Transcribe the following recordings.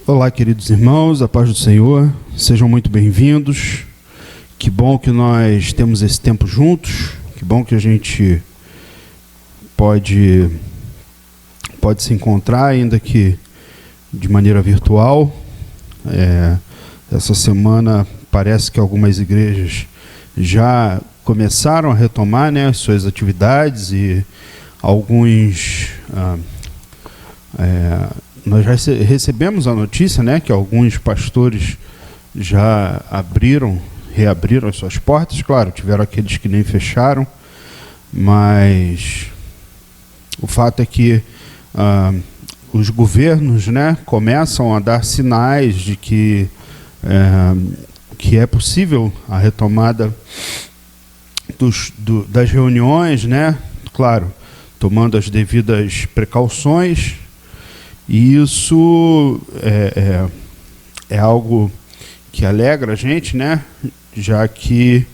Olá, queridos irmãos, a paz do Senhor, sejam muito bem-vindos. Que bom que nós temos esse tempo juntos, que bom que a gente pode se encontrar, ainda que de maneira virtual. Essa semana parece que algumas igrejas já começaram a retomar, as suas atividades, e alguns... nós já recebemos a notícia, que alguns pastores já reabriram as suas portas. Claro, tiveram aqueles que nem fecharam, mas o fato é que os governos, começam a dar sinais de que é possível a retomada das reuniões, claro, tomando as devidas precauções. E isso é algo que alegra a gente, já que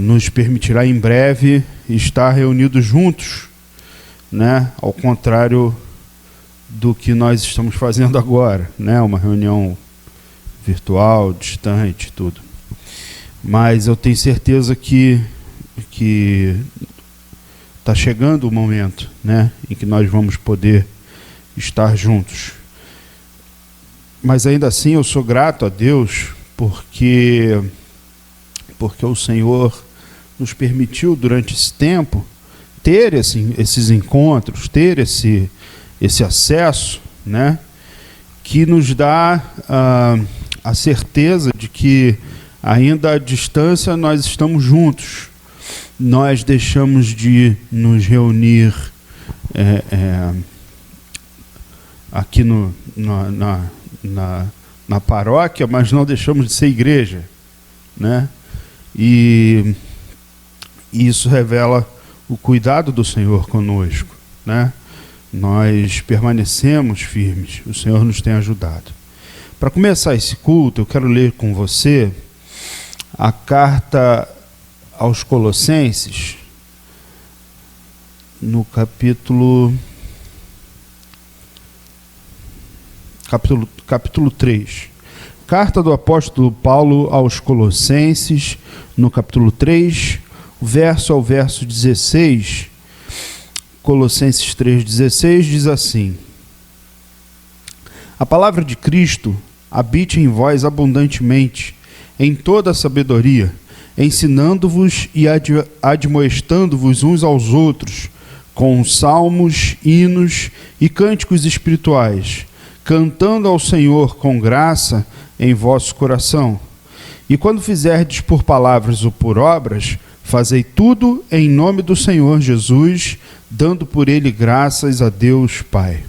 nos permitirá em breve estar reunidos juntos, ao contrário do que nós estamos fazendo agora, uma reunião virtual, distante, tudo. Mas eu tenho certeza que está chegando o momento, em que nós vamos poder estar juntos. Mas ainda assim eu sou grato a Deus porque o Senhor nos permitiu durante esse tempo ter esses encontros, ter esse acesso, que nos dá a certeza de que ainda à distância nós estamos juntos. Nós deixamos de nos reunir aqui na paróquia, mas não deixamos de ser igreja, E isso revela o cuidado do Senhor conosco, Nós permanecemos firmes, o Senhor nos tem ajudado. Para começar esse culto, eu quero ler com você a carta aos Colossenses, no capítulo 3. Carta do apóstolo Paulo aos Colossenses, no capítulo 3, verso ao verso 16. Colossenses 3,16 diz assim: A palavra de Cristo habite em vós abundantemente, em toda a sabedoria, ensinando-vos e admoestando-vos uns aos outros, com salmos, hinos e cânticos espirituais, cantando ao Senhor com graça em vosso coração. E quando fizerdes por palavras ou por obras, fazei tudo em nome do Senhor Jesus, dando por ele graças a Deus Pai.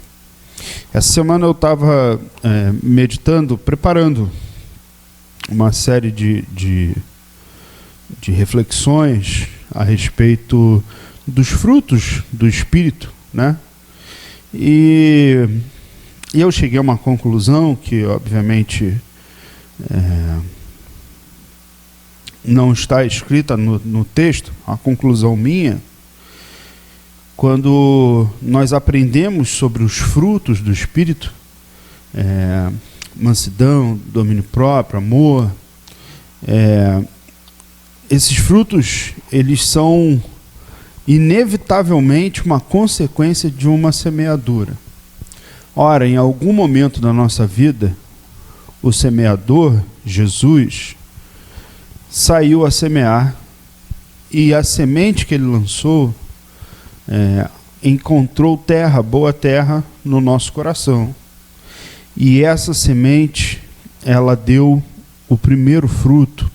Essa semana eu estava meditando, preparando uma série de reflexões a respeito dos frutos do Espírito, E eu cheguei a uma conclusão que, obviamente, não está escrita no texto, a conclusão minha. Quando nós aprendemos sobre os frutos do Espírito, mansidão, domínio próprio, amor, esses frutos, eles são inevitavelmente uma consequência de uma semeadura. Ora, em algum momento da nossa vida, o semeador, Jesus, saiu a semear, e a semente que ele lançou encontrou terra, boa terra, no nosso coração. E essa semente, ela deu o primeiro fruto,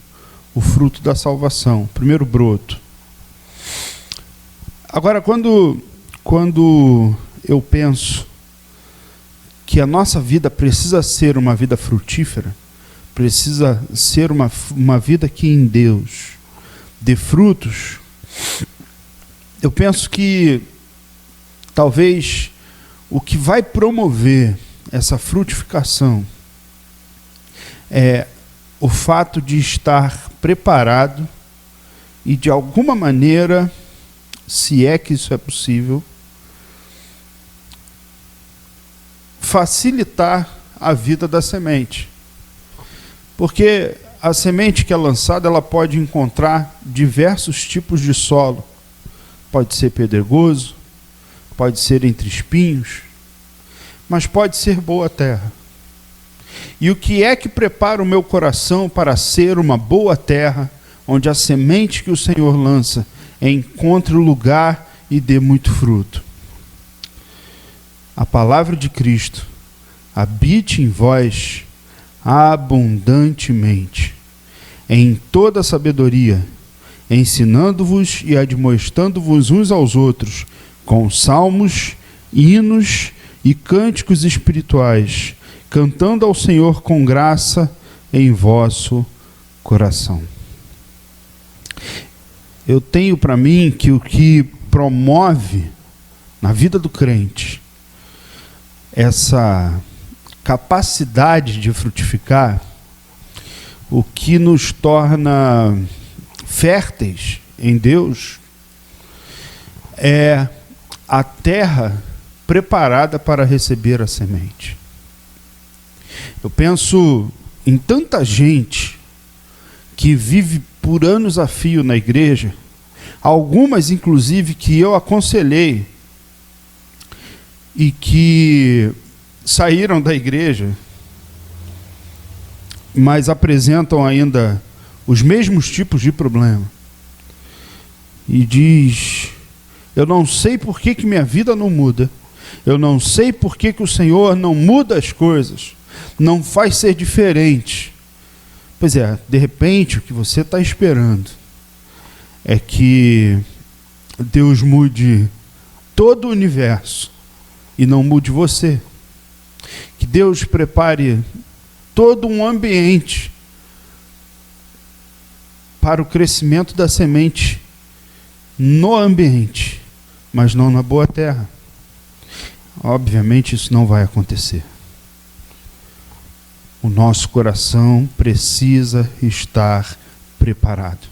o fruto da salvação, o primeiro broto. Agora, quando eu penso que a nossa vida precisa ser uma vida frutífera, precisa ser uma vida que em Deus dê frutos, eu penso que talvez o que vai promover essa frutificação é o fato de estar preparado e, de alguma maneira, se é que isso é possível, facilitar a vida da semente. Porque a semente que é lançada, ela pode encontrar diversos tipos de solo. Pode ser pedregoso, pode ser entre espinhos, mas pode ser boa terra. E o que é que prepara o meu coração para ser uma boa terra, onde a semente que o Senhor lança encontre lugar e dê muito fruto? A palavra de Cristo habite em vós abundantemente, em toda sabedoria, ensinando-vos e admoestando-vos uns aos outros, com salmos, hinos e cânticos espirituais, cantando ao Senhor com graça em vosso coração. Eu tenho para mim que o que promove na vida do crente essa capacidade de frutificar, o que nos torna férteis em Deus, é a terra preparada para receber a semente. Eu penso em tanta gente que vive por anos a fio na igreja, algumas inclusive que eu aconselhei e que saíram da igreja, mas apresentam ainda os mesmos tipos de problema. E diz: eu não sei por que minha vida não muda, eu não sei por que o Senhor não muda as coisas, não faz ser diferente. Pois é, de repente o que você está esperando é que Deus mude todo o universo e não mude você. Que Deus prepare todo um ambiente para o crescimento da semente no ambiente, mas não na boa terra. Obviamente isso não vai acontecer. O nosso coração precisa estar preparado.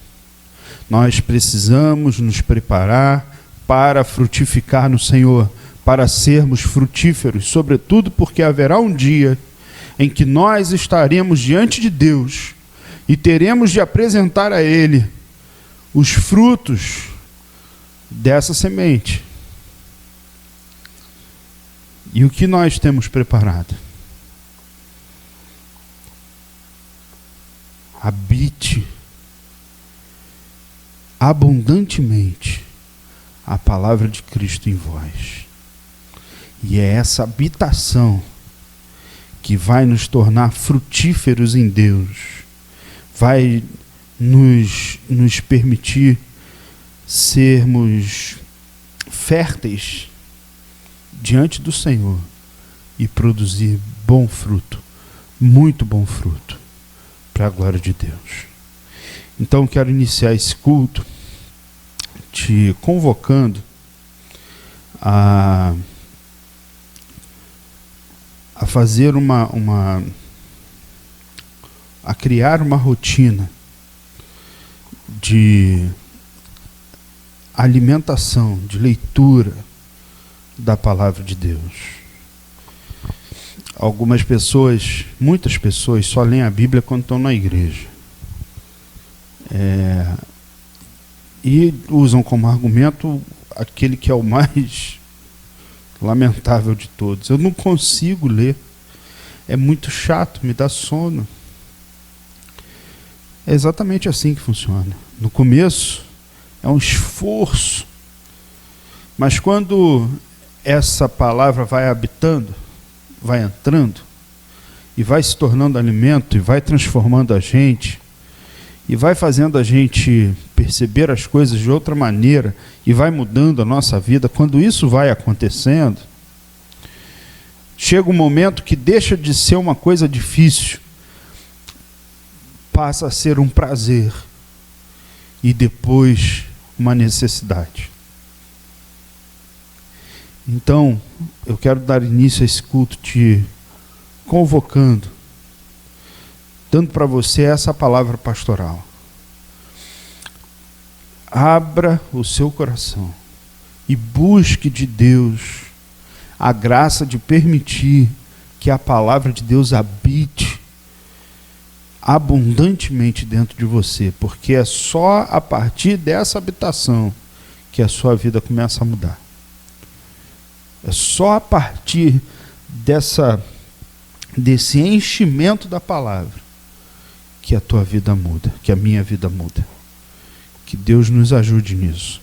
Nós precisamos nos preparar para frutificar no Senhor, para sermos frutíferos, sobretudo porque haverá um dia em que nós estaremos diante de Deus e teremos de apresentar a Ele os frutos dessa semente. E o que nós temos preparado? Habite abundantemente a palavra de Cristo em vós. E é essa habitação que vai nos tornar frutíferos em Deus, vai nos permitir sermos férteis diante do Senhor e produzir bom fruto, muito bom fruto, para a glória de Deus. Então quero iniciar esse culto te convocando a fazer a criar uma rotina de alimentação, de leitura da palavra de Deus. Algumas pessoas, muitas pessoas, só leem a Bíblia quando estão na igreja. E usam como argumento aquele que é o mais lamentável de todos. Eu não consigo ler. É muito chato, me dá sono. É exatamente assim que funciona. No começo, é um esforço. Mas quando essa palavra vai habitando, vai entrando, e vai se tornando alimento, e vai transformando a gente, e vai fazendo a gente perceber as coisas de outra maneira, e vai mudando a nossa vida, quando isso vai acontecendo, chega um momento que deixa de ser uma coisa difícil, passa a ser um prazer, e depois uma necessidade. Então, eu quero dar início a esse culto te convocando, dando para você essa palavra pastoral. Abra o seu coração e busque de Deus a graça de permitir que a palavra de Deus habite abundantemente dentro de você, porque é só a partir dessa habitação que a sua vida começa a mudar. É só a partir desse enchimento da palavra que a tua vida muda, que a minha vida muda. Que Deus nos ajude nisso.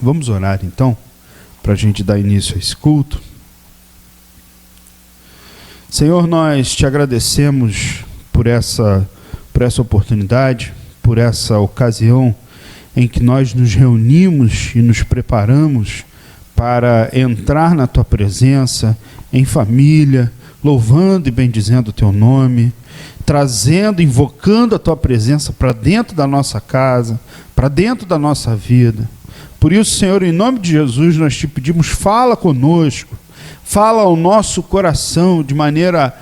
Vamos orar então, para a gente dar início a esse culto. Senhor, nós te agradecemos por essa oportunidade, por essa ocasião em que nós nos reunimos e nos preparamos para entrar na tua presença, em família, louvando e bendizendo o teu nome, trazendo, invocando a tua presença para dentro da nossa casa, para dentro da nossa vida. Por isso, Senhor, em nome de Jesus, nós te pedimos, fala conosco, fala ao nosso coração de maneira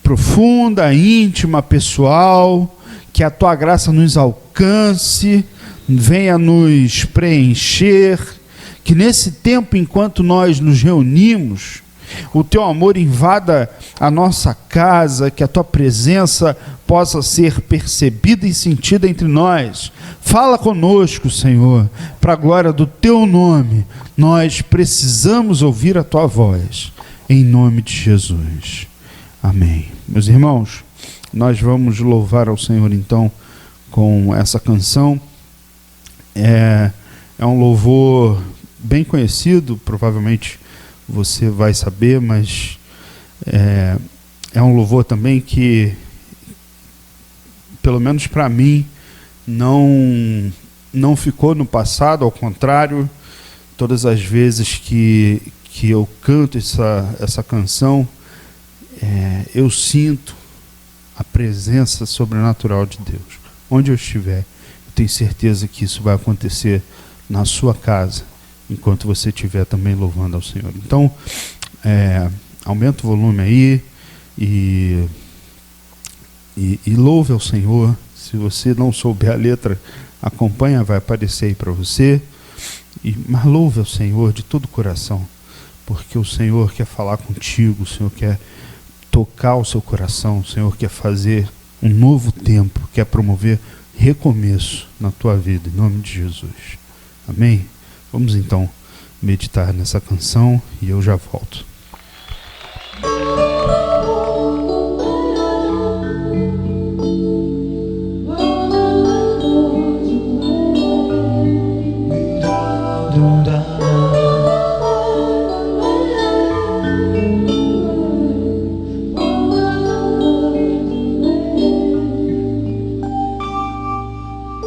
profunda, íntima, pessoal, que a tua graça nos alcance, venha nos preencher, que nesse tempo, enquanto nós nos reunimos, o teu amor invada a nossa casa, que a tua presença possa ser percebida e sentida entre nós. Fala conosco, Senhor, para a glória do teu nome. Nós precisamos ouvir a tua voz, em nome de Jesus. Amém. Meus irmãos, nós vamos louvar ao Senhor então com essa canção. É um louvor bem conhecido, provavelmente você vai saber, mas é um louvor também que, pelo menos para mim, não ficou no passado. Ao contrário, todas as vezes que eu canto essa canção, eu sinto a presença sobrenatural de Deus. Onde eu estiver, eu tenho certeza que isso vai acontecer na sua casa, enquanto você estiver também louvando ao Senhor. Então, aumenta o volume aí e louve ao Senhor. Se você não souber a letra, acompanha, vai aparecer aí para você. Mas louve ao Senhor de todo o coração, porque o Senhor quer falar contigo, o Senhor quer tocar o seu coração, o Senhor quer fazer um novo tempo, quer promover recomeço na tua vida, em nome de Jesus. Amém? Vamos então meditar nessa canção e eu já volto.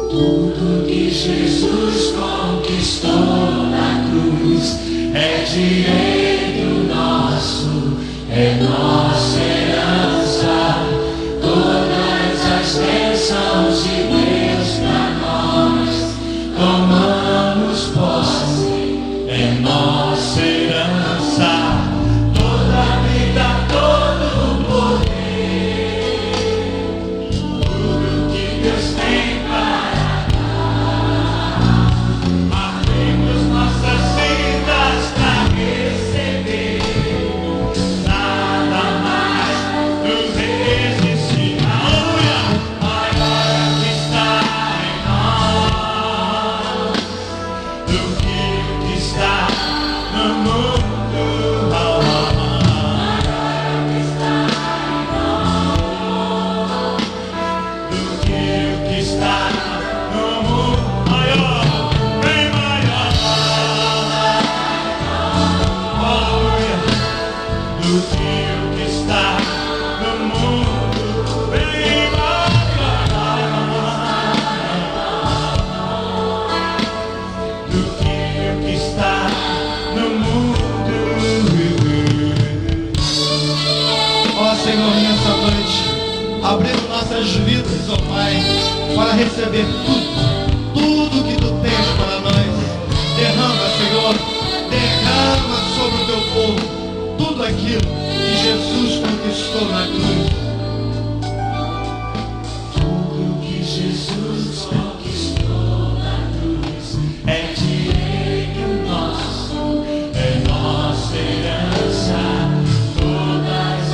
Tudo que Jesus conquistou na cruz é direito nosso, é nossa herança. Todas as bênçãos de Deus para nós, tomamos posse, é nossa herança. Toda a vida, todo o poder, tudo que Deus tem para abrindo nossas vidas, ó Pai, para receber tudo que Tu tens para nós. Derrama, Senhor, derrama sobre o Teu povo tudo aquilo que Jesus conquistou na cruz. Tudo que Jesus conquistou na cruz é direito nosso, é nossa herança. Todas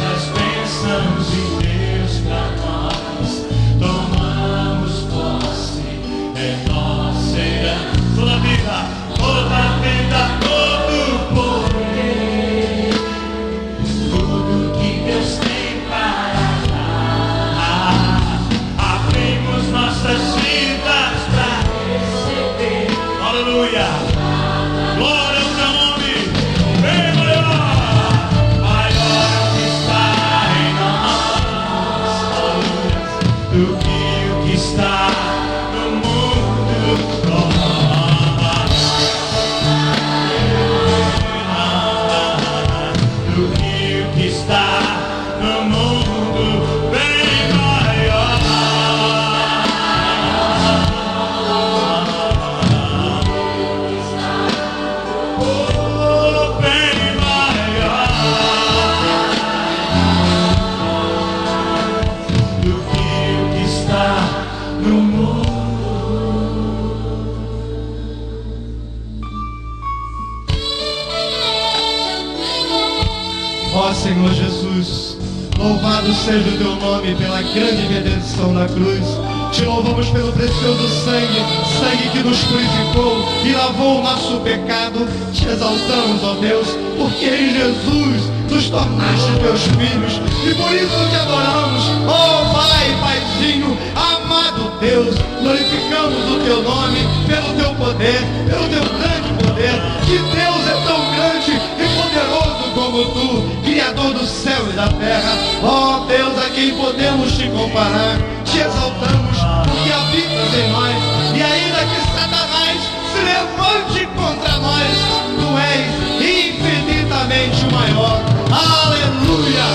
Ó Senhor Jesus, louvado seja o teu nome pela grande redenção na cruz. Te louvamos pelo precioso sangue que nos purificou e lavou o nosso pecado. Te exaltamos, ó Deus, porque em Jesus nos tornaste teus filhos e por isso te adoramos. Ó Pai, Paizinho, amado Deus, glorificamos o teu nome pelo teu poder, pelo teu grande poder. Que Deus é tão grande e poderoso como tu, Criador do céu e da terra. Ó Deus, a quem podemos te comparar? Te exaltamos porque habitas em nós, e ainda que Satanás se levante contra nós, tu és infinitamente maior. Aleluia!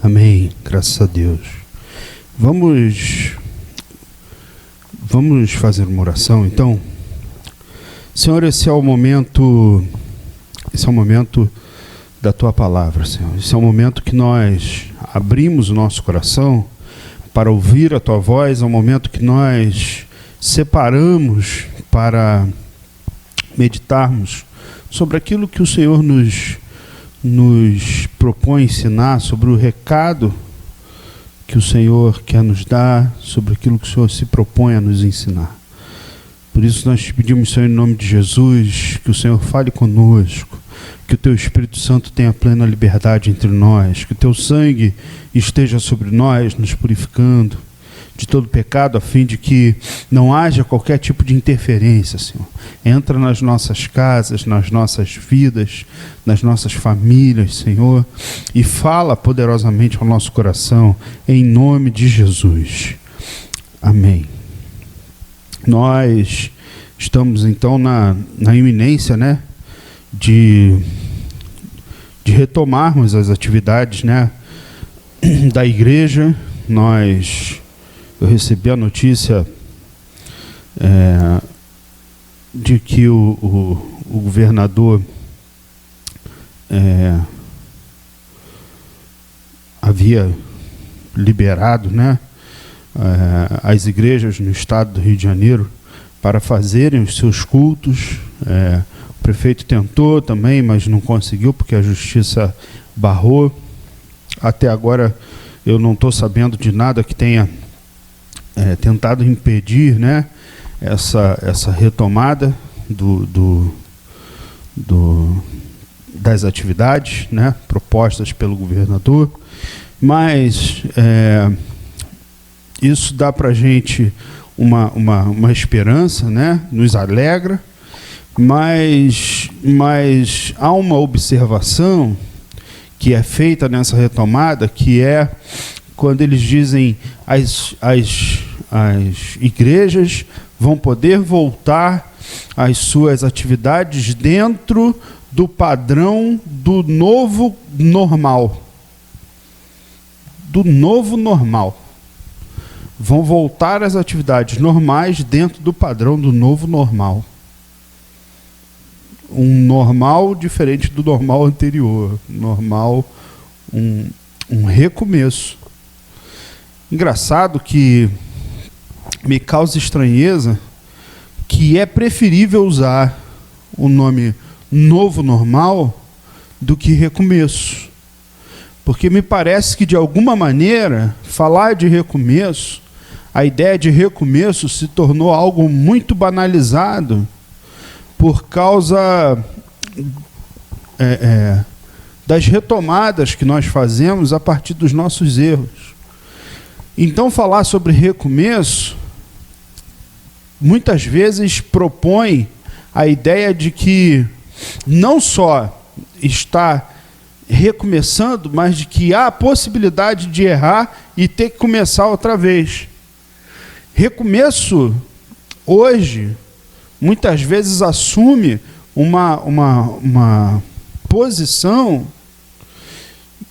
Amém, graças a Deus. Vamos fazer uma oração, então. Senhor, esse é o momento da Tua Palavra, Senhor. Esse é o momento que nós abrimos o nosso coração para ouvir a Tua voz, é o momento que nós separamos para meditarmos sobre aquilo que o Senhor nos propõe ensinar, sobre o recado que o Senhor quer nos dar, sobre aquilo que o Senhor se propõe a nos ensinar. Por isso nós te pedimos, Senhor, em nome de Jesus, que o Senhor fale conosco, que o Teu Espírito Santo tenha plena liberdade entre nós, que o Teu sangue esteja sobre nós, nos purificando de todo pecado, a fim de que não haja qualquer tipo de interferência, Senhor. Entra nas nossas casas, nas nossas vidas, nas nossas famílias, Senhor, e fala poderosamente ao nosso coração, em nome de Jesus. Amém. Nós estamos, então, na iminência, né, de retomarmos as atividades, né, da igreja. Eu recebi a notícia de que o governador havia liberado, né, as igrejas no estado do Rio de Janeiro para fazerem os seus cultos. O prefeito tentou também, mas não conseguiu porque a justiça barrou. Até agora eu não estou sabendo de nada que tenha tentado impedir, né, essa retomada das atividades, né, propostas pelo governador. Mas isso dá para a gente uma esperança, né, nos alegra, mas há uma observação que é feita nessa retomada, que é quando eles dizem as igrejas vão poder voltar às suas atividades dentro do padrão do novo normal. Do novo normal. Vão voltar às atividades normais dentro do padrão do novo normal. Um normal diferente do normal anterior. Normal, um recomeço. Engraçado que me causa estranheza que é preferível usar o nome novo normal do que recomeço. Porque me parece que, de alguma maneira, falar de recomeço, a ideia de recomeço se tornou algo muito banalizado por causa das retomadas que nós fazemos a partir dos nossos erros. Então, falar sobre recomeço, muitas vezes propõe a ideia de que não só está recomeçando, mas de que há a possibilidade de errar e ter que começar outra vez. Recomeço hoje, muitas vezes assume uma posição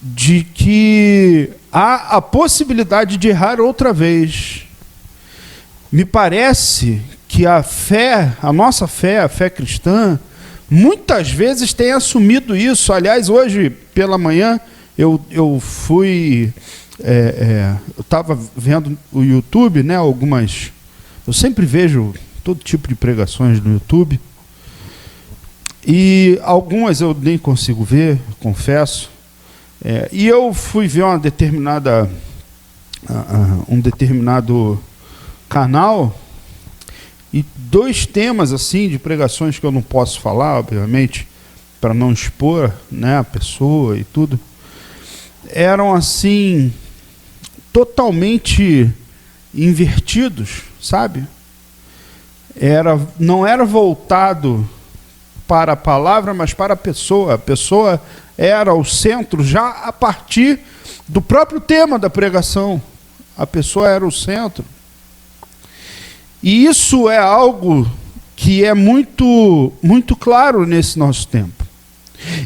de que há a possibilidade de errar outra vez. Me parece que a nossa fé, a fé cristã, muitas vezes tem assumido isso. Aliás, hoje pela manhã eu estava vendo o YouTube, né? Eu sempre vejo todo tipo de pregações no YouTube, e algumas eu nem consigo ver, confesso. E eu fui ver um determinado canal, e 2 temas assim de pregações que eu não posso falar, obviamente, para não expor, né, a pessoa e tudo, eram assim totalmente invertidos, sabe? Não era voltado para a palavra, mas para a pessoa. A pessoa era o centro já a partir do próprio tema da pregação. A pessoa era o centro. E isso é algo que é muito, muito claro nesse nosso tempo.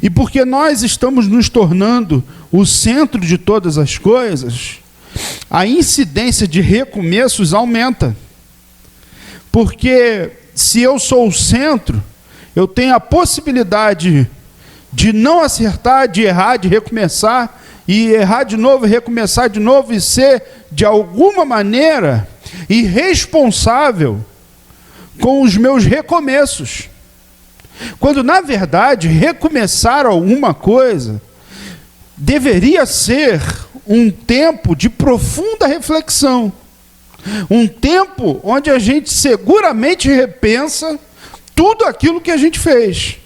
E porque nós estamos nos tornando o centro de todas as coisas, a incidência de recomeços aumenta. Porque se eu sou o centro, eu tenho a possibilidade de não acertar, de errar, de recomeçar, e errar de novo, e recomeçar de novo, e ser, de alguma maneira, irresponsável com os meus recomeços. Quando, na verdade, recomeçar alguma coisa deveria ser um tempo de profunda reflexão. Um tempo onde a gente seguramente repensa tudo aquilo que a gente fez.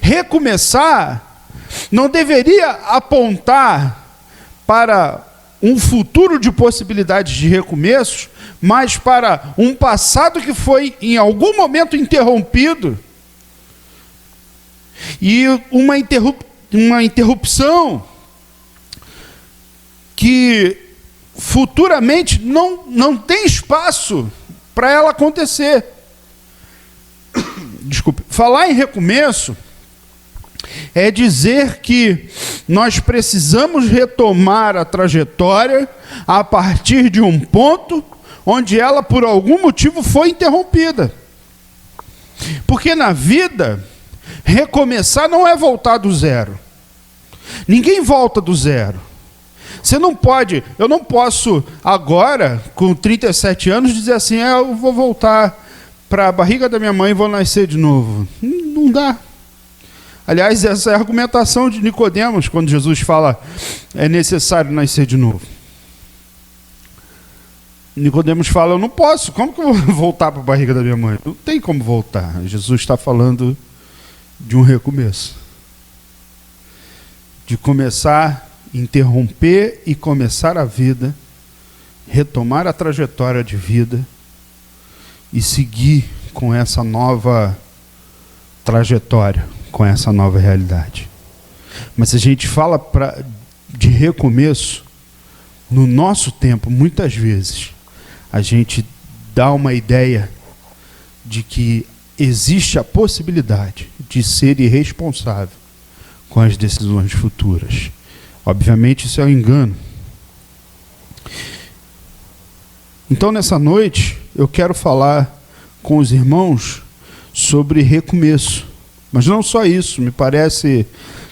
Recomeçar não deveria apontar para um futuro de possibilidades de recomeços, mas para um passado que foi em algum momento interrompido, e uma interrupção que futuramente não tem espaço para ela acontecer. Desculpe. Falar em recomeço é dizer que nós precisamos retomar a trajetória a partir de um ponto onde ela, por algum motivo, foi interrompida. Porque na vida, recomeçar não é voltar do zero. Ninguém volta do zero. Eu não posso agora, com 37 anos, dizer assim, eu vou voltar para a barriga da minha mãe e vou nascer de novo. Não dá. Aliás, essa é a argumentação de Nicodemos, quando Jesus fala, é necessário nascer de novo. Nicodemos fala, eu não posso, como que eu vou voltar para a barriga da minha mãe? Não tem como voltar. Jesus está falando de um recomeço. De começar, interromper e começar a vida, retomar a trajetória de vida e seguir com essa nova trajetória, com essa nova realidade. Mas se a gente fala de recomeço, no nosso tempo, muitas vezes, a gente dá uma ideia de que existe a possibilidade de ser irresponsável com as decisões futuras. Obviamente, isso é um engano. Então, nessa noite, eu quero falar com os irmãos sobre recomeço. Mas não só isso, me parece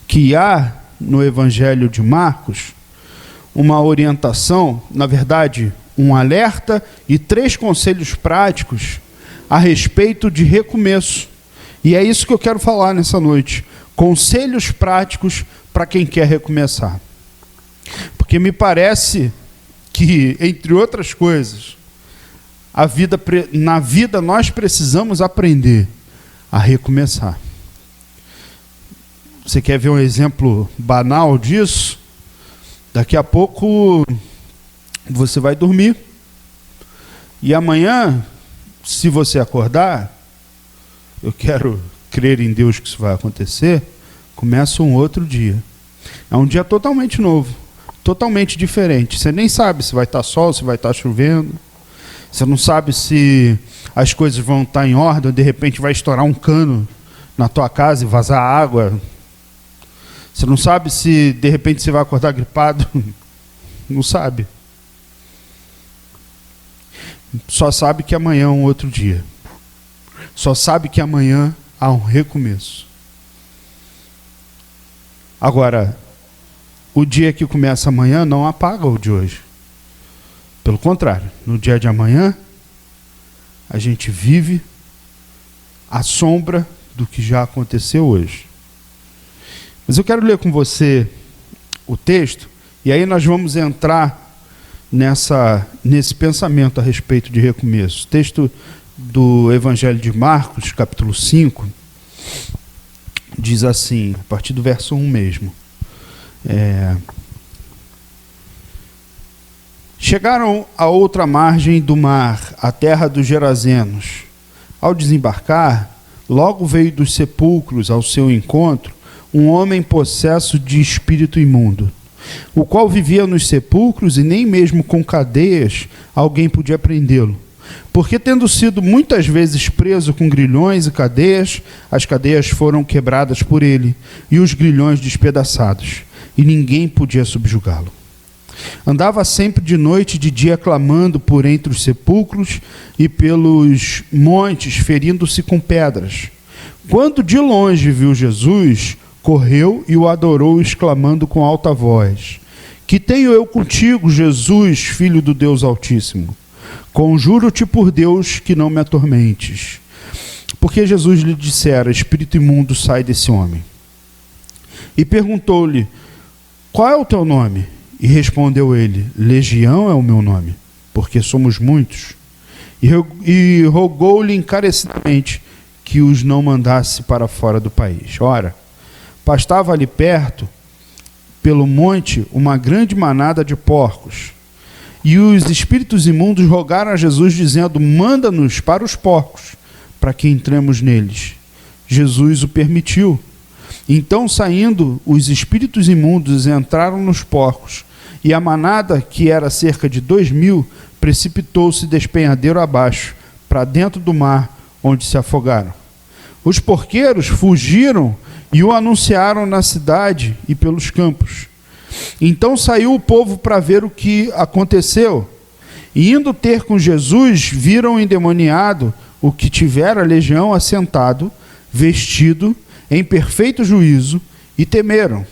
que há no Evangelho de Marcos uma orientação, na verdade, um alerta e 3 conselhos práticos a respeito de recomeço. E é isso que eu quero falar nessa noite. Conselhos práticos para quem quer recomeçar. Porque me parece que, entre outras coisas, na vida nós precisamos aprender a recomeçar. Você quer ver um exemplo banal disso? Daqui a pouco você vai dormir. E amanhã, se você acordar, eu quero crer em Deus que isso vai acontecer, começa um outro dia. É um dia totalmente novo, totalmente diferente. Você nem sabe se vai estar sol, se vai estar chovendo, Você não sabe se as coisas vão estar em ordem, de repente vai estourar um cano na tua casa e vazar água. Você não sabe se de repente você vai acordar gripado. Não sabe. Só sabe que amanhã é um outro dia. Só sabe que amanhã há um recomeço. Agora, o dia que começa amanhã não apaga o de hoje. Pelo contrário, no dia de amanhã, a gente vive à sombra do que já aconteceu hoje. Mas eu quero ler com você o texto, e aí nós vamos entrar nesse pensamento a respeito de recomeço. Texto do Evangelho de Marcos, capítulo 5, diz assim, a partir do verso 1 mesmo. Chegaram à outra margem do mar, a terra dos Gerazenos. Ao desembarcar, logo veio dos sepulcros ao seu encontro um homem possesso de espírito imundo, o qual vivia nos sepulcros e nem mesmo com cadeias alguém podia prendê-lo. Porque, tendo sido muitas vezes preso com grilhões e cadeias, as cadeias foram quebradas por ele e os grilhões despedaçados, e ninguém podia subjugá-lo. Andava sempre de noite e de dia clamando por entre os sepulcros e pelos montes, ferindo-se com pedras. Quando de longe viu Jesus, correu e o adorou, exclamando com alta voz: Que tenho eu contigo, Jesus, Filho do Deus Altíssimo? Conjuro-te por Deus que não me atormentes. Porque Jesus lhe dissera: Espírito imundo, sai desse homem. E perguntou-lhe: Qual é o teu nome? E respondeu ele: Legião é o meu nome, porque somos muitos. E rogou-lhe encarecidamente que os não mandasse para fora do país. Ora, pastava ali perto, pelo monte, uma grande manada de porcos. E os espíritos imundos rogaram a Jesus, dizendo: Manda-nos para os porcos, para que entremos neles. Jesus o permitiu. Então, saindo, os espíritos imundos entraram nos porcos, e a manada, que era cerca de 2.000, precipitou-se despenhadeiro abaixo, para dentro do mar, onde se afogaram. Os porqueiros fugiram e o anunciaram na cidade e pelos campos. Então saiu o povo para ver o que aconteceu. E indo ter com Jesus, viram o endemoniado, o que tivera a legião, assentado, vestido, em perfeito juízo, e temeram.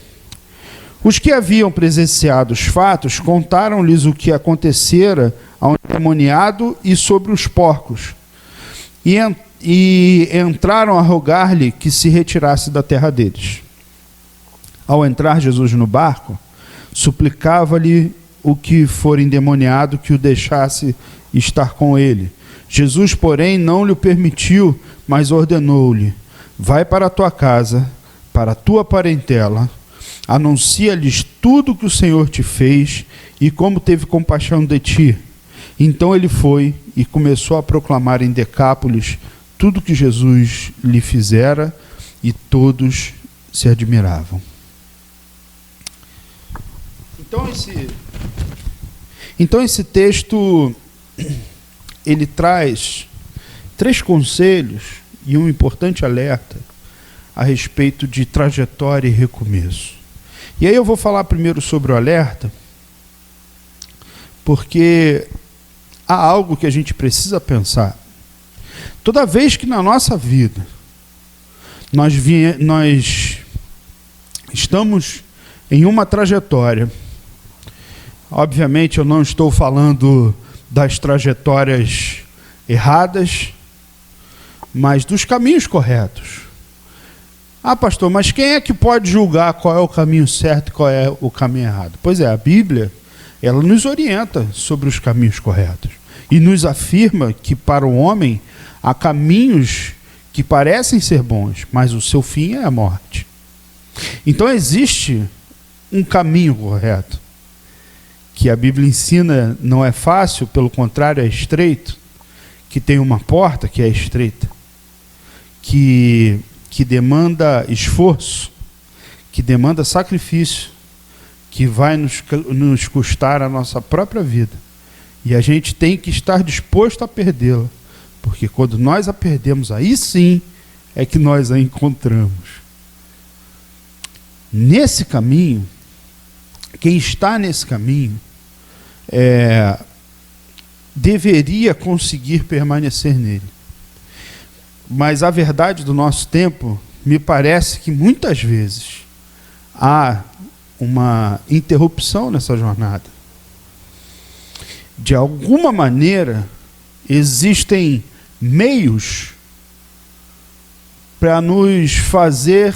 Os que haviam presenciado os fatos contaram-lhes o que acontecera ao endemoniado e sobre os porcos, e entraram a rogar-lhe que se retirasse da terra deles. Ao entrar Jesus no barco, suplicava-lhe o que for endemoniado que o deixasse estar com ele. Jesus, porém, não lhe permitiu, mas ordenou-lhe: Vai para a tua casa, para a tua parentela, anuncia-lhes tudo o que o Senhor te fez e como teve compaixão de ti. Então ele foi e começou a proclamar em Decápolis tudo que Jesus lhe fizera, e todos se admiravam. Então esse texto, ele traz 3 conselhos e um importante alerta a respeito de trajetória e recomeço. E aí eu vou falar primeiro sobre o alerta, porque há algo que a gente precisa pensar. Toda vez que na nossa vida nós estamos em uma trajetória, obviamente eu não estou falando das trajetórias erradas, mas dos caminhos corretos. Ah, pastor, mas quem é que pode julgar qual é o caminho certo e qual é o caminho errado? Pois é, a Bíblia, ela nos orienta sobre os caminhos corretos e nos afirma que para o homem há caminhos que parecem ser bons, mas o seu fim é a morte. Então existe um caminho correto, que a Bíblia ensina não é fácil, pelo contrário é estreito, que tem uma porta que é estreita, que demanda esforço, que demanda sacrifício, que vai nos custar a nossa própria vida. E a gente tem que estar disposto a perdê-la, porque quando nós a perdemos, aí sim é que nós a encontramos. Nesse caminho, quem está nesse caminho deveria conseguir permanecer nele. Mas a verdade do nosso tempo, me parece que muitas vezes há uma interrupção nessa jornada. De alguma maneira, existem meios para nos fazer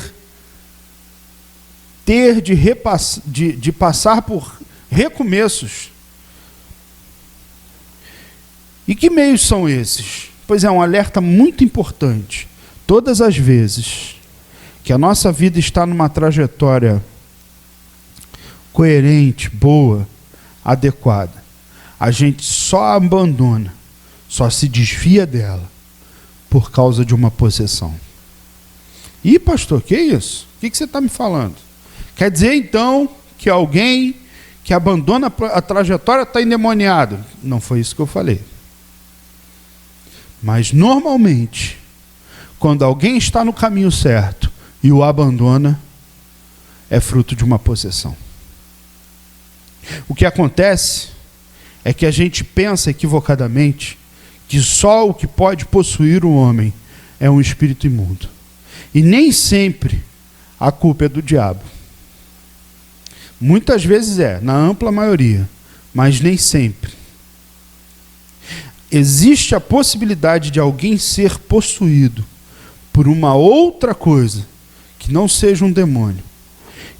ter de passar por recomeços. E que meios são esses? Pois é, um alerta muito importante. Todas as vezes que a nossa vida está numa trajetória coerente, boa, adequada, a gente só abandona, só se desvia dela por causa de uma possessão. Ih, pastor, que isso? O que você está me falando? Quer dizer, então, que alguém que abandona a trajetória está endemoniado? Não foi isso que eu falei. Mas, normalmente, quando alguém está no caminho certo e o abandona, é fruto de uma possessão. O que acontece é que a gente pensa equivocadamente que só o que pode possuir o homem é um espírito imundo. E nem sempre a culpa é do diabo. Muitas vezes na ampla maioria, mas nem sempre. Existe a possibilidade de alguém ser possuído por uma outra coisa que não seja um demônio.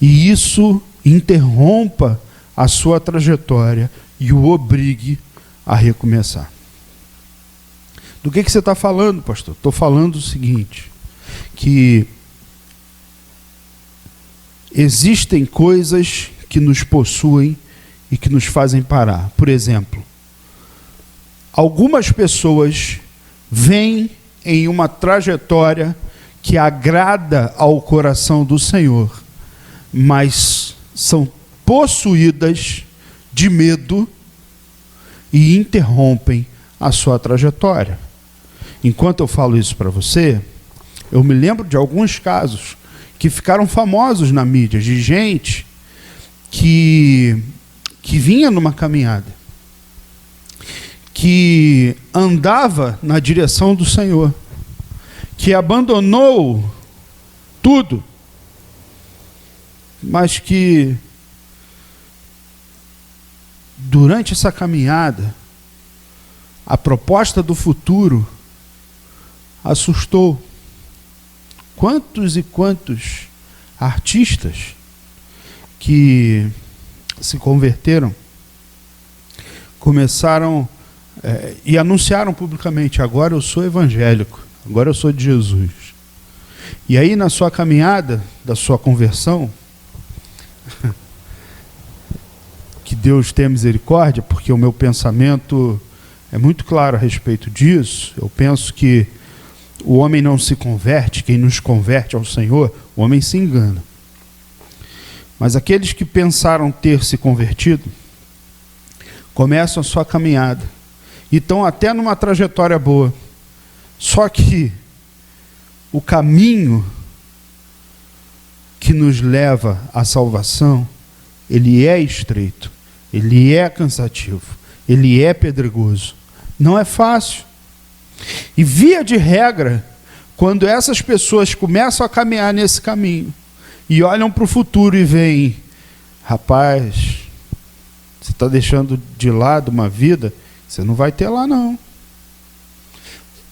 E isso interrompa a sua trajetória e o obrigue a recomeçar. Do que você está falando, pastor? Estou falando o seguinte, que existem coisas que nos possuem e que nos fazem parar. Por exemplo, algumas pessoas vêm em uma trajetória que agrada ao coração do Senhor, mas são possuídas de medo e interrompem a sua trajetória. Enquanto eu falo isso para você, eu me lembro de alguns casos que ficaram famosos na mídia, de gente que vinha numa caminhada, que andava na direção do Senhor, que abandonou tudo, mas que durante essa caminhada, a proposta do futuro assustou. Quantos e quantos artistas que se converteram começaram e anunciaram publicamente: agora eu sou evangélico, agora eu sou de Jesus. E aí, na sua caminhada da sua conversão, que Deus tenha misericórdia, porque o meu pensamento é muito claro a respeito disso. Eu penso que o homem não se converte, quem nos converte ao Senhor, o homem se engana. Mas aqueles que pensaram ter se convertido, começam a sua caminhada, e estão até numa trajetória boa. Só que o caminho que nos leva à salvação, ele é estreito, ele é cansativo, ele é pedregoso. Não é fácil. E via de regra, quando essas pessoas começam a caminhar nesse caminho e olham para o futuro e veem: rapaz, você está deixando de lado uma vida, você não vai ter lá não.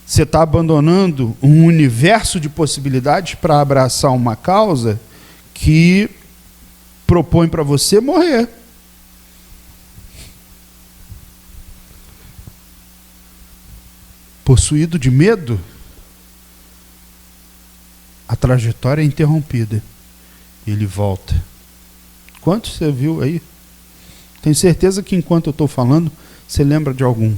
Você está abandonando um universo de possibilidades para abraçar uma causa que propõe para você morrer. Possuído de medo, a trajetória é interrompida. Ele volta. Quantos você viu aí? Tenho certeza que enquanto eu estou falando, você lembra de algum.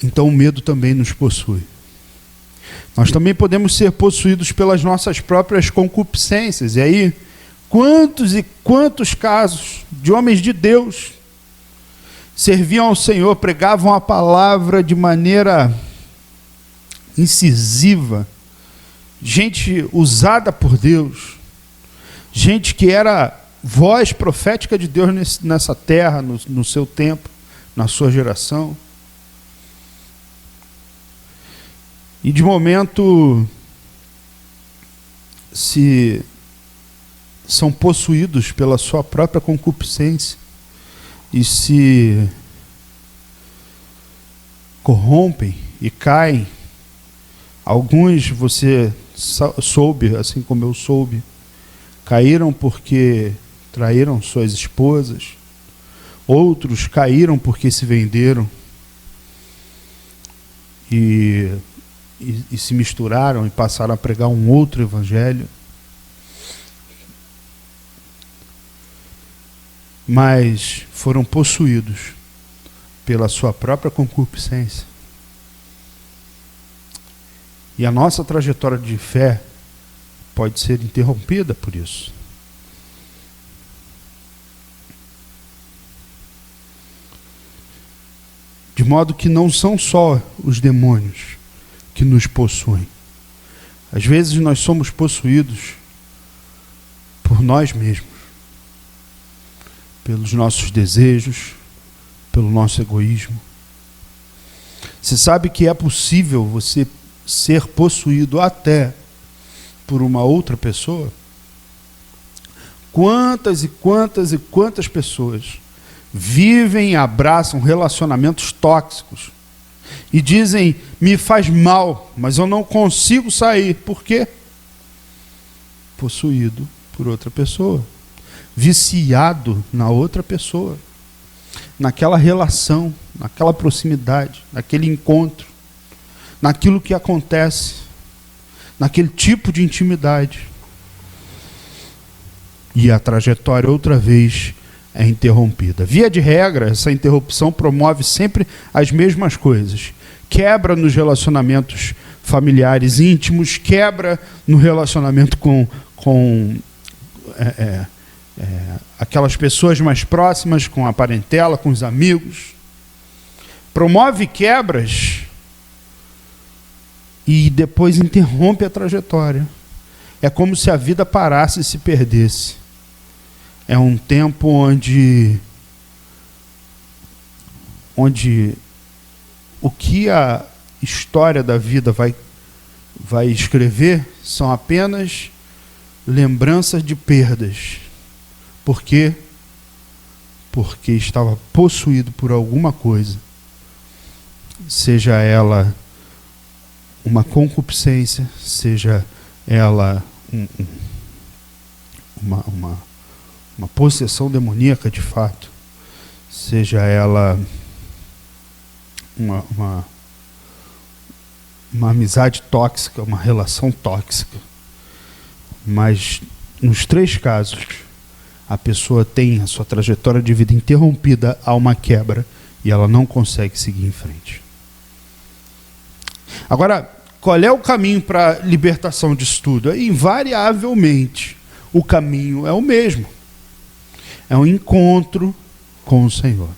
Então o medo também nos possui. Nós também podemos ser possuídos pelas nossas próprias concupiscências. E aí, Quantos e quantos casos de homens de Deus serviam ao Senhor, pregavam a palavra de maneira incisiva, gente usada por Deus, gente que era voz profética de Deus nessa terra, no seu tempo, na sua geração. E de momento são possuídos pela sua própria concupiscência e se corrompem e caem. Alguns você soube, assim como eu soube, caíram porque traíram suas esposas. Outros caíram porque se venderam e se misturaram e passaram a pregar um outro evangelho. Mas foram possuídos pela sua própria concupiscência. E a nossa trajetória de fé pode ser interrompida por isso. De modo que não são só os demônios que nos possuem. Às vezes nós somos possuídos por nós mesmos, pelos nossos desejos, pelo nosso egoísmo. Você sabe que é possível você ser possuído até por uma outra pessoa? Quantas e quantas e quantas pessoas vivem e abraçam relacionamentos tóxicos e dizem, me faz mal, mas eu não consigo sair. Por quê? Possuído por outra pessoa, viciado na outra pessoa, naquela relação, naquela proximidade, naquele encontro, naquilo que acontece, naquele tipo de intimidade. E a trajetória outra vez é interrompida. Via de regra, essa interrupção promove sempre as mesmas coisas. Quebra nos relacionamentos familiares íntimos, quebra no relacionamento com aquelas pessoas mais próximas, com a parentela, com os amigos. Promove quebras e depois interrompe a trajetória. É como se a vida parasse e se perdesse. É um tempo onde o que a história da vida vai escrever são apenas lembranças de perdas. Por quê? Porque estava possuído por alguma coisa, seja ela uma concupiscência, seja ela uma possessão demoníaca de fato, seja ela uma amizade tóxica, uma relação tóxica. Mas nos três casos, a pessoa tem a sua trajetória de vida interrompida a uma quebra e ela não consegue seguir em frente. Agora, qual é o caminho para a libertação disso tudo? Invariavelmente, o caminho é o mesmo. É um encontro com o Senhor.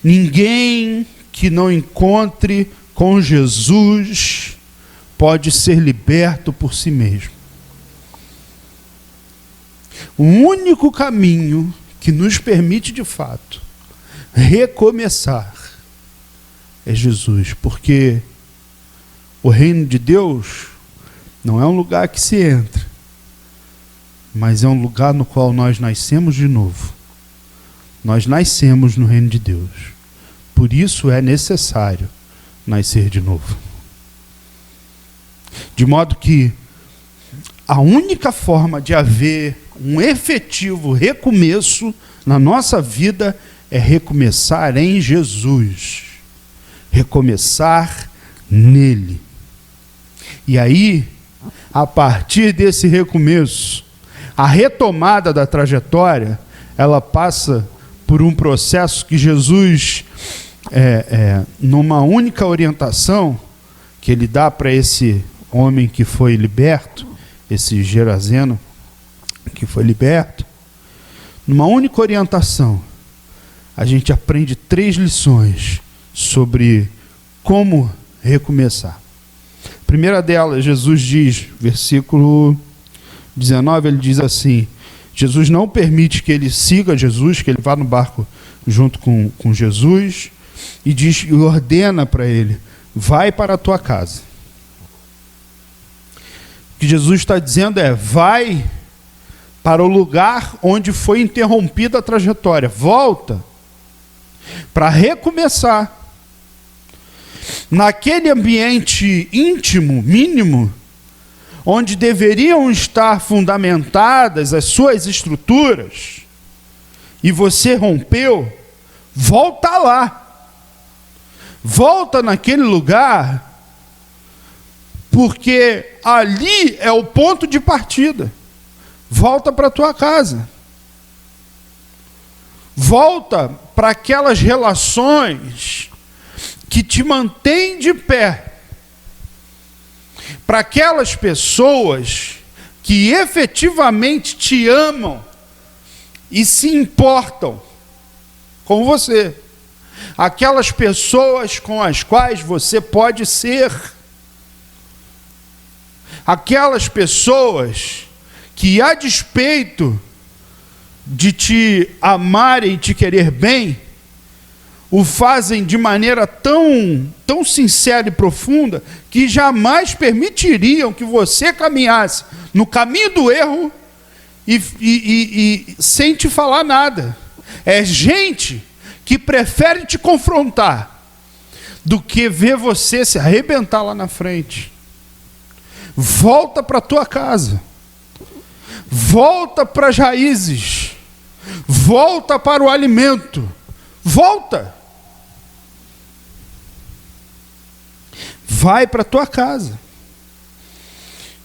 Ninguém que não encontre com Jesus pode ser liberto por si mesmo. O único caminho que nos permite, de fato, recomeçar é Jesus, porque o reino de Deus não é um lugar que se entra, mas é um lugar no qual nós nascemos de novo. Nós nascemos no reino de Deus. Por isso é necessário nascer de novo. De modo que a única forma de haver um efetivo recomeço na nossa vida é recomeçar em Jesus. Recomeçar nele. E aí, a partir desse recomeço, a retomada da trajetória, ela passa por um processo que Jesus, numa única orientação que ele dá para esse homem que foi liberto, esse Gerazeno, que foi liberto, numa única orientação, a gente aprende 3 lições sobre como recomeçar. A primeira delas, Jesus diz, versículo 19, ele diz assim, Jesus não permite que ele siga Jesus, que ele vá no barco junto com Jesus, e ordena para ele, vai para a tua casa. O que Jesus está dizendo é, vai para o lugar onde foi interrompida a trajetória, volta para recomeçar. Naquele ambiente íntimo, mínimo, onde deveriam estar fundamentadas as suas estruturas, e você rompeu, volta lá. Volta naquele lugar, porque ali é o ponto de partida. Volta para a tua casa. Volta para aquelas relações que te mantêm de pé. Para aquelas pessoas que efetivamente te amam e se importam com você. Aquelas pessoas com as quais você pode ser. Aquelas pessoas que, a despeito de te amarem e te querer bem, o fazem de maneira tão sincera e profunda que jamais permitiriam que você caminhasse no caminho do erro e sem te falar nada. É gente que prefere te confrontar do que ver você se arrebentar lá na frente. Volta para a tua casa. Volta para as raízes. Volta para o alimento. Volta. Vai para a tua casa.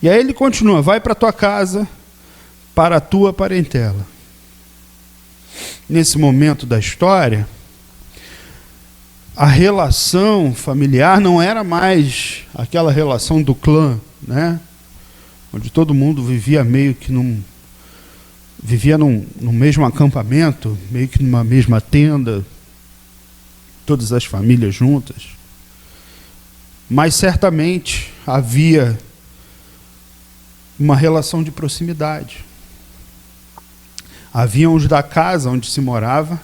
E aí ele continua, vai para a tua casa, para a tua parentela. Nesse momento da história, a relação familiar não era mais aquela relação do clã, né? Onde todo mundo vivia meio que num mesmo acampamento, meio que numa mesma tenda, todas as famílias juntas. Mas certamente havia uma relação de proximidade. Havia os da casa onde se morava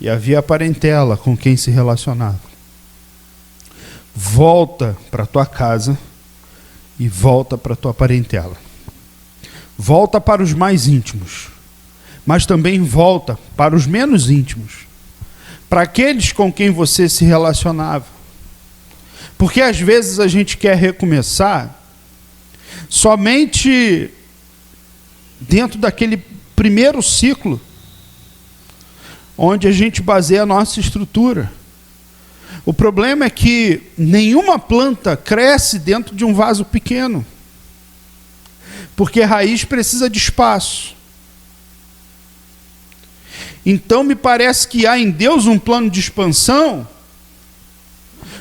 e havia a parentela com quem se relacionava. Volta para a tua casa e volta para a tua parentela. Volta para os mais íntimos, mas também volta para os menos íntimos, para aqueles com quem você se relacionava. Porque às vezes a gente quer recomeçar somente dentro daquele primeiro ciclo, onde a gente baseia a nossa estrutura. O problema é que nenhuma planta cresce dentro de um vaso pequeno, porque a raiz precisa de espaço. Então me parece que há em Deus um plano de expansão,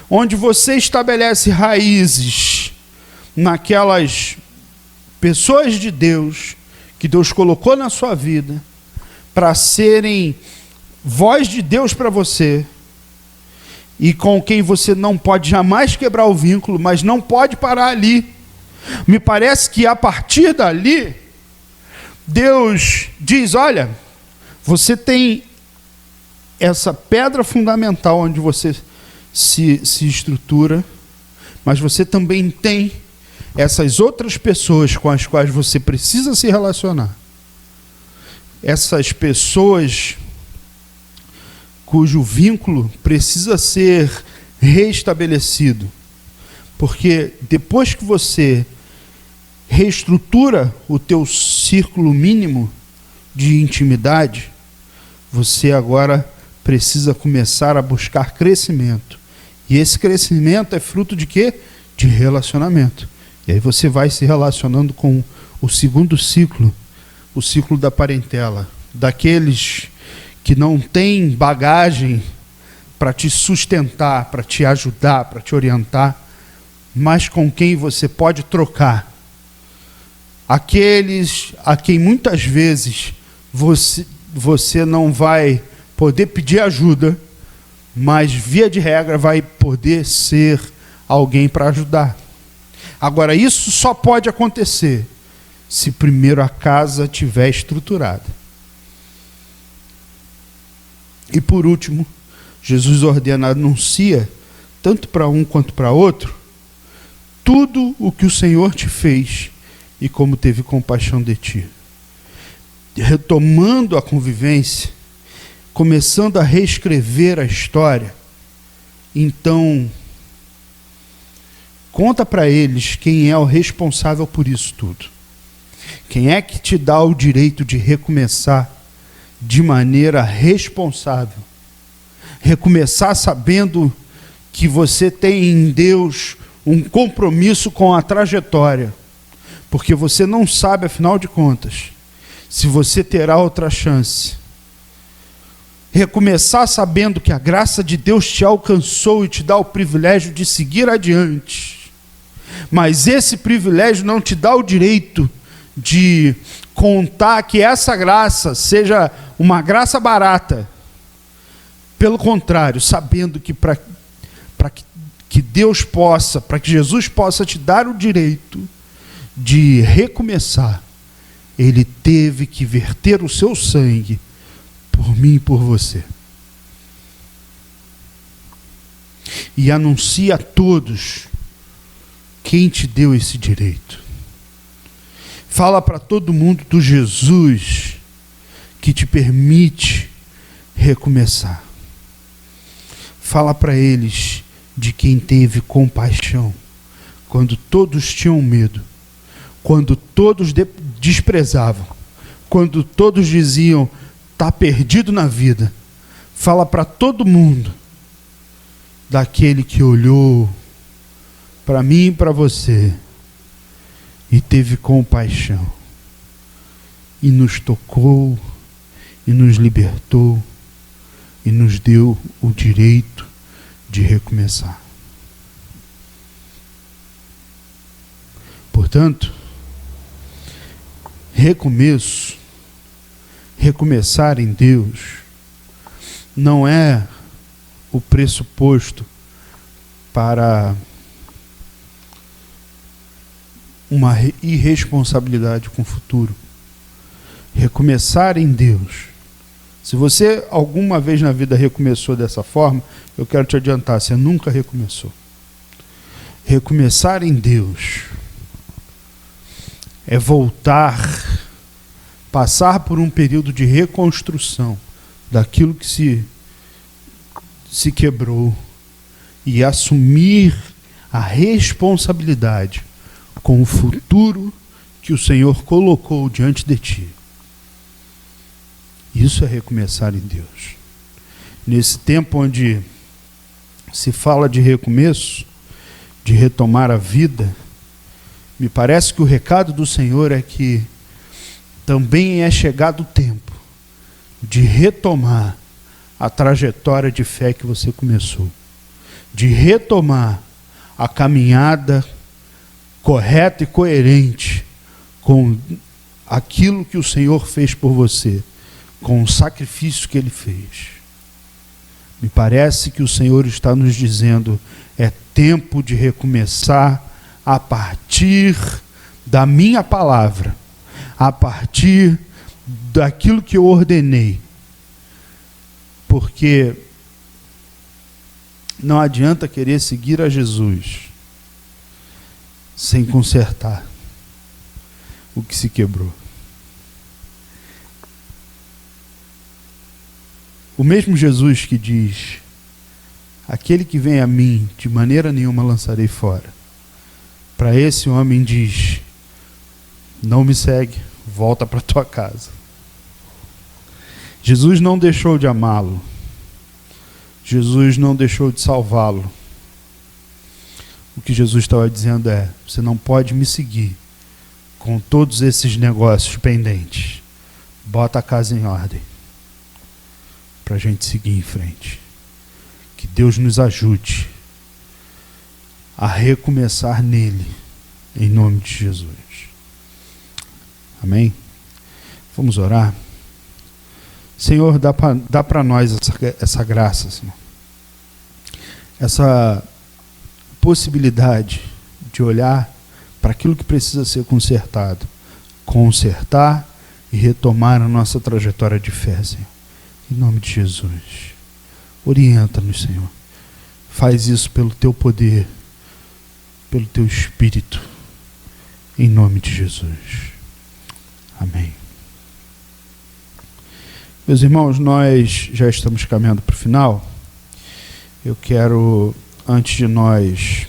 onde você estabelece raízes naquelas pessoas de Deus, que Deus colocou na sua vida, para serem voz de Deus para você, e com quem você não pode jamais quebrar o vínculo, mas não pode parar ali. Me parece que a partir dali, Deus diz, olha, você tem essa pedra fundamental onde você se estrutura, mas você também tem essas outras pessoas com as quais você precisa se relacionar. Essas pessoas cujo vínculo precisa ser reestabelecido. Porque depois que você reestrutura o teu círculo mínimo de intimidade, você agora precisa começar a buscar crescimento. E esse crescimento é fruto de quê? De relacionamento. E aí você vai se relacionando com o segundo ciclo, o ciclo da parentela, daqueles que não têm bagagem para te sustentar, para te ajudar, para te orientar, mas com quem você pode trocar aqueles a quem muitas vezes você não vai poder pedir ajuda, mas via de regra vai poder ser alguém para ajudar. Agora, isso só pode acontecer se primeiro a casa estiver estruturada. E por último, Jesus ordena, anuncia, tanto para um quanto para outro, tudo o que o Senhor te fez e como teve compaixão de ti. Retomando a convivência, começando a reescrever a história, então, conta para eles quem é o responsável por isso tudo. Quem é que te dá o direito de recomeçar de maneira responsável? Recomeçar sabendo que você tem em Deus um compromisso com a trajetória, porque você não sabe, afinal de contas, se você terá outra chance. Recomeçar sabendo que a graça de Deus te alcançou e te dá o privilégio de seguir adiante, mas esse privilégio não te dá o direito de contar que essa graça seja uma graça barata. Pelo contrário, sabendo que para que Deus possa, para que Jesus possa te dar o direito de recomeçar, Ele teve que verter o seu sangue por mim e por você. E anuncia a todos quem te deu esse direito. Fala para todo mundo do Jesus que te permite recomeçar. Fala para eles de quem teve compaixão quando todos tinham medo, quando todos desprezavam, quando todos diziam, está perdido na vida. Fala para todo mundo daquele que olhou para mim e para você e teve compaixão e nos tocou e nos libertou e nos deu o direito de recomeçar. Portanto, recomeçar em Deus não é o pressuposto para uma irresponsabilidade com o futuro. Recomeçar em Deus. Se você alguma vez na vida recomeçou dessa forma, eu quero te adiantar, você nunca recomeçou. Recomeçar em Deus é voltar, passar por um período de reconstrução daquilo que se quebrou e assumir a responsabilidade com o futuro que o Senhor colocou diante de ti. Isso é recomeçar em Deus. Nesse tempo onde se fala de recomeço, de retomar a vida, me parece que o recado do Senhor é que também é chegado o tempo de retomar a trajetória de fé que você começou, de retomar a caminhada correta e coerente com aquilo que o Senhor fez por você, com o sacrifício que Ele fez. Me parece que o Senhor está nos dizendo, é tempo de recomeçar a partir da minha palavra, a partir daquilo que eu ordenei. Porque não adianta querer seguir a Jesus sem consertar o que se quebrou. O mesmo Jesus que diz, aquele que vem a mim, de maneira nenhuma lançarei fora. Para esse homem diz, não me segue, volta para tua casa. Jesus não deixou de amá-lo. Jesus não deixou de salvá-lo. O que Jesus estava dizendo é, você não pode me seguir com todos esses negócios pendentes. Bota a casa em ordem para a gente seguir em frente. Que Deus nos ajude a recomeçar nele, em nome de Jesus. Amém? Vamos orar. Senhor, dá para nós essa graça, Senhor. Essa possibilidade de olhar para aquilo que precisa ser consertado, consertar e retomar a nossa trajetória de fé, Senhor. Em nome de Jesus. Orienta-nos, Senhor. Faz isso pelo Teu poder, pelo Teu Espírito. Em nome de Jesus. Amém. Meus irmãos, nós já estamos caminhando para o final. Eu quero, antes de nós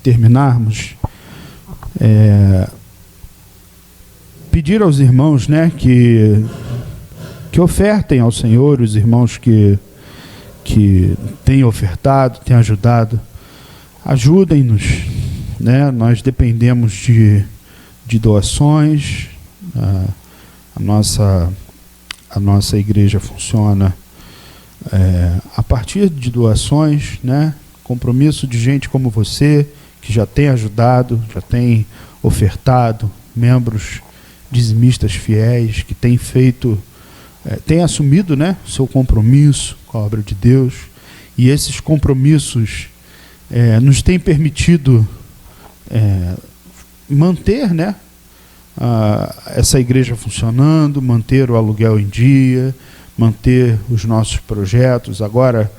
terminarmos, pedir aos irmãos, né, que ofertem ao Senhor, os irmãos que têm ofertado, têm ajudado, ajudem-nos, né? Nós dependemos de doações. A nossa igreja funciona a partir de doações, né? Compromisso de gente como você, que já tem ajudado, já tem ofertado, membros dizimistas fiéis, que têm feito, têm assumido, né, o seu compromisso com a obra de Deus, e esses compromissos nos têm permitido manter, né, essa igreja funcionando, manter o aluguel em dia, manter os nossos projetos. Agora,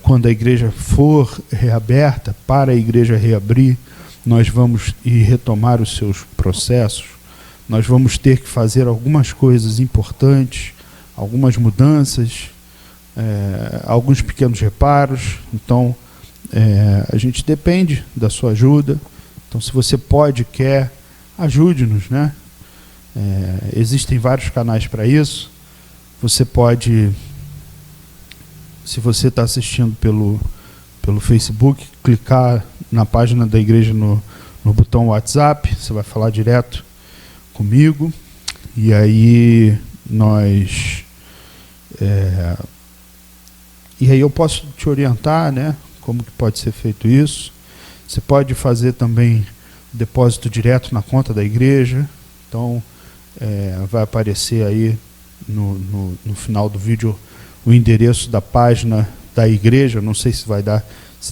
quando a igreja for reaberta, para a igreja reabrir, nós vamos retomar os seus processos. Nós vamos ter que fazer algumas coisas importantes, algumas mudanças, alguns pequenos reparos. Então, a gente depende da sua ajuda. Então, se você pode, quer, ajude-nos, né? Existem vários canais para isso. Você pode, se você está assistindo pelo Facebook, clicar na página da igreja no botão WhatsApp, você vai falar direto comigo, e aí eu posso te orientar, né, como que pode ser feito isso. Você pode fazer também depósito direto na conta da igreja. Então vai aparecer aí no final do vídeo o endereço da página da igreja. Não sei se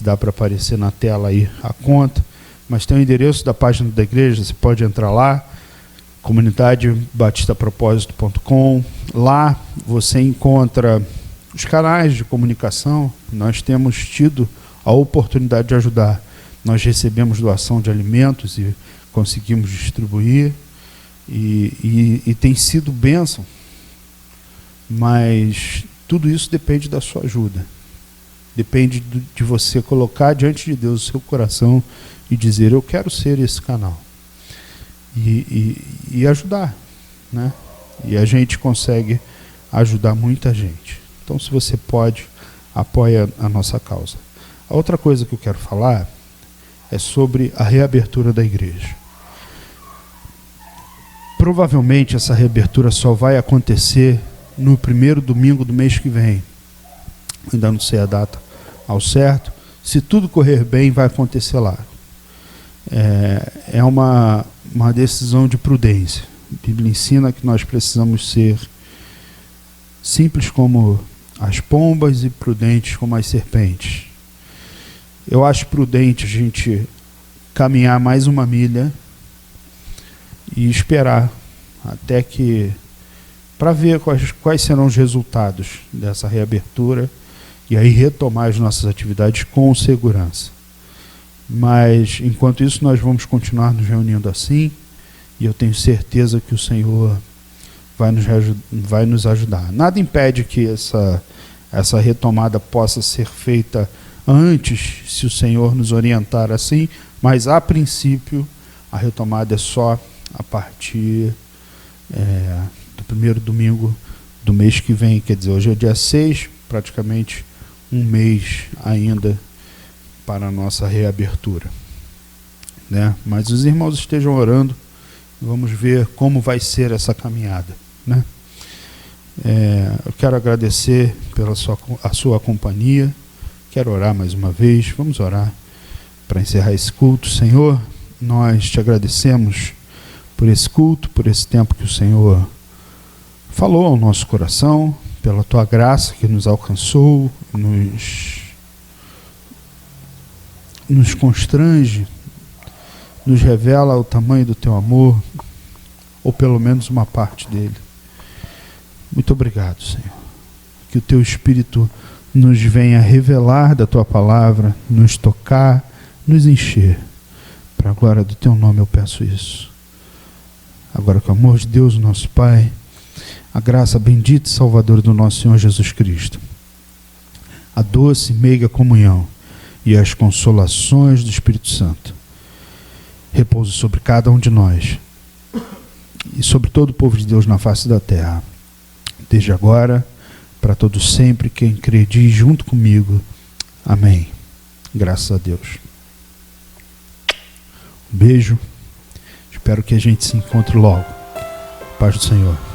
dá para aparecer na tela aí a conta, mas tem o endereço da página da igreja. Você pode entrar lá, comunidadebaptistapropósito.com. Lá você encontra os canais de comunicação. Nós temos tido a oportunidade de ajudar. Nós recebemos doação de alimentos e conseguimos distribuir, e tem sido bênção, mas tudo isso depende da sua ajuda. Depende de você colocar diante de Deus o seu coração e dizer: eu quero ser esse canal, e ajudar, né? E a gente consegue ajudar muita gente. Então, se você pode, apoia a nossa causa. A outra coisa que eu quero falar é sobre a reabertura da igreja. Provavelmente essa reabertura só vai acontecer no primeiro domingo do mês que vem. Ainda não sei a data ao certo. Se tudo correr bem, vai acontecer lá. É uma decisão de prudência. A Bíblia ensina que nós precisamos ser simples como as pombas e prudentes como as serpentes. Eu acho prudente a gente caminhar mais uma milha e esperar até para ver quais serão os resultados dessa reabertura, e aí retomar as nossas atividades com segurança. Mas enquanto isso, nós vamos continuar nos reunindo assim, e eu tenho certeza que o Senhor vai nos ajudar. Nada impede que essa retomada possa ser feita antes, se o Senhor nos orientar assim, mas a princípio a retomada é só a partir do primeiro domingo do mês que vem. Quer dizer, hoje é dia 6, praticamente um mês ainda para a nossa reabertura, né? Mas os irmãos estejam orando, vamos ver como vai ser essa caminhada, né? Eu quero agradecer pela sua companhia. Quero orar mais uma vez. Vamos orar para encerrar esse culto. Senhor, nós te agradecemos por esse culto, por esse tempo que o Senhor falou ao nosso coração, pela tua graça que nos alcançou, nos constrange, nos revela o tamanho do teu amor, ou pelo menos uma parte dele. Muito obrigado, Senhor. Que o teu Espírito nos venha revelar da tua palavra, nos tocar, nos encher. Para a glória do teu nome eu peço isso. Agora, com o amor de Deus, nosso Pai, a graça bendita e salvadora do nosso Senhor Jesus Cristo, a doce e meiga comunhão e as consolações do Espírito Santo repouse sobre cada um de nós e sobre todo o povo de Deus na face da terra, desde agora, para todo sempre. Quem crê diz junto comigo, amém. Graças a Deus. Um beijo. Espero que a gente se encontre logo. Paz do Senhor.